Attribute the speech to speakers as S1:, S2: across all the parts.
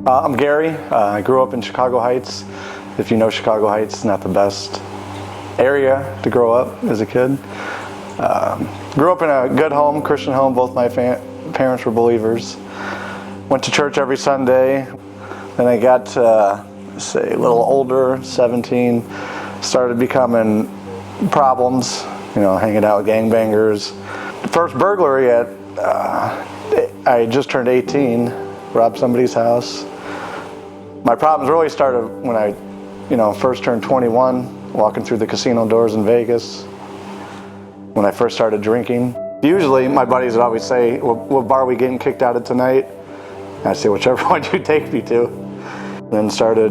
S1: I'm Gary. I grew up in Chicago Heights. If you know Chicago Heights, not the best area to grow up as a kid. Grew up in a good home, Christian home. Both my parents were believers. Went to church every Sunday. Then I got, a little older, 17. Started becoming problems, hanging out with gangbangers. First burglary I just turned 18, robbed somebody's house. My problems really started when I, first turned 21, walking through the casino doors in Vegas. When I first started drinking. Usually my buddies would always say, what bar are we getting kicked out of tonight? And I'd say, whichever one you take me to. Then started,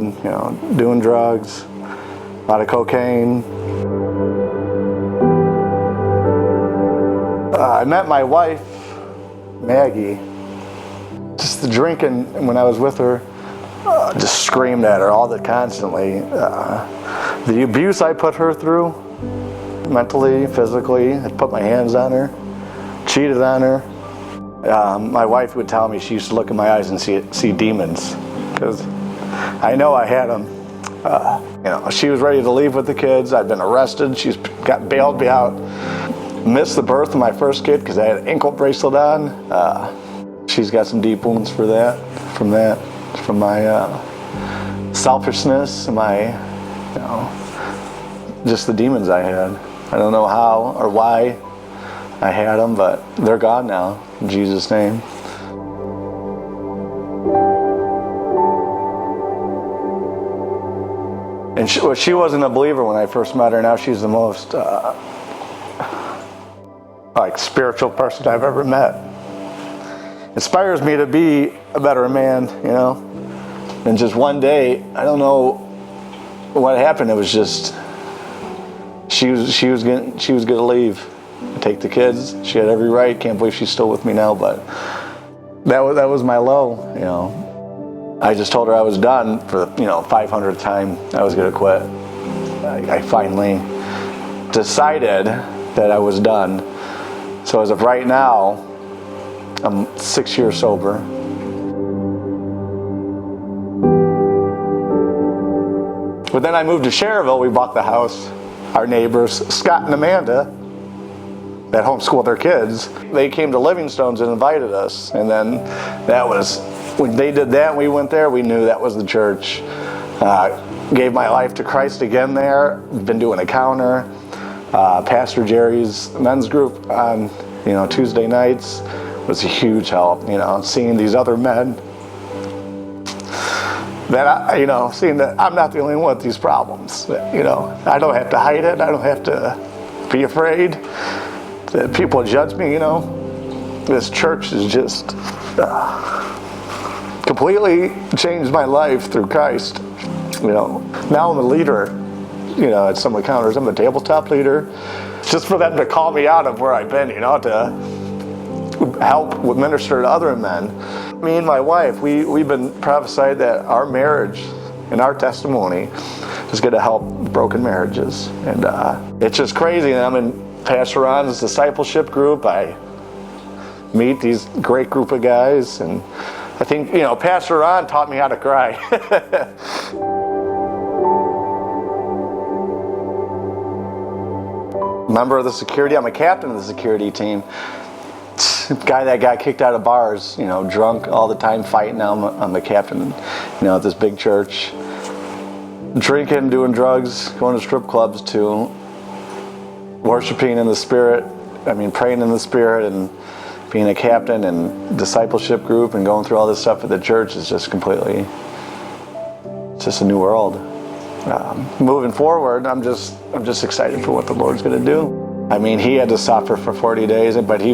S1: doing drugs, a lot of cocaine. I met my wife, Maggie. Just the drinking when I was with her, just screamed at her constantly. The abuse I put her through, mentally, physically, I put my hands on her, cheated on her. My wife would tell me she used to look in my eyes and see demons, because I know I had them. She was ready to leave with the kids. I'd been arrested. She's got bailed me out. Missed the birth of my first kid because I had an ankle bracelet on. She's got some deep wounds from my selfishness and my, just the demons I had. I don't know how or why I had them, but they're gone now, in Jesus' name. And she wasn't a believer when I first met her. Now she's the most spiritual person I've ever met. Inspires me to be a better man, And just one day, I don't know what happened. It was just she was gonna leave, take the kids. She had every right. Can't believe she's still with me now, but that was my low. I just told her I was done for the 500th time. I was gonna quit. I finally decided that I was done. So as of right now, I'm 6 years sober. But then I moved to Cherville. We bought the house. Our neighbors, Scott and Amanda, that homeschooled their kids, they came to Livingstone's and invited us. And then when they did that and we went there, we knew that was the church. Gave my life to Christ again there. Been doing a counter. Pastor Jerry's men's group on Tuesday nights was a huge help. Seeing these other men that seeing that I'm not the only one with these problems. I don't have to hide it. I don't have to be afraid that people judge me. This church is just completely changed my life through Christ. Now I'm a leader. At some encounters, I'm the tabletop leader. Just for them to call me out of where I've been, to help minister to other men. Me and my wife, we've been prophesied that our marriage and our testimony is going to help broken marriages. And it's just crazy. And I'm in Pastor Ron's discipleship group. I meet these great group of guys. And I think, Pastor Ron taught me how to cry. Member of the security, I'm a captain of the security team. Guy that got kicked out of bars, drunk all the time, fighting. Now I'm the captain, at this big church. Drinking, doing drugs, going to strip clubs too. Worshiping in the Spirit, praying in the Spirit, and being a captain and discipleship group and going through all this stuff at the church is just completely, it's just a new world. Moving forward, I'm just excited for what the Lord's going to do. He had to suffer for 40 days, but he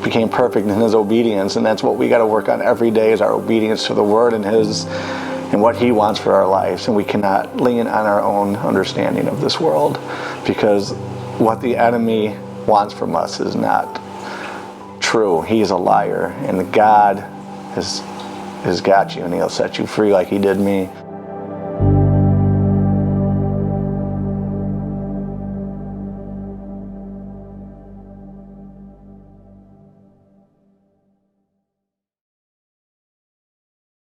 S1: became perfect in his obedience, and that's what we got to work on every day, is our obedience to the Word and what He wants for our lives. And we cannot lean on our own understanding of this world, because what the enemy wants from us is not true. He is a liar, and God has got you, and He'll set you free like He did me.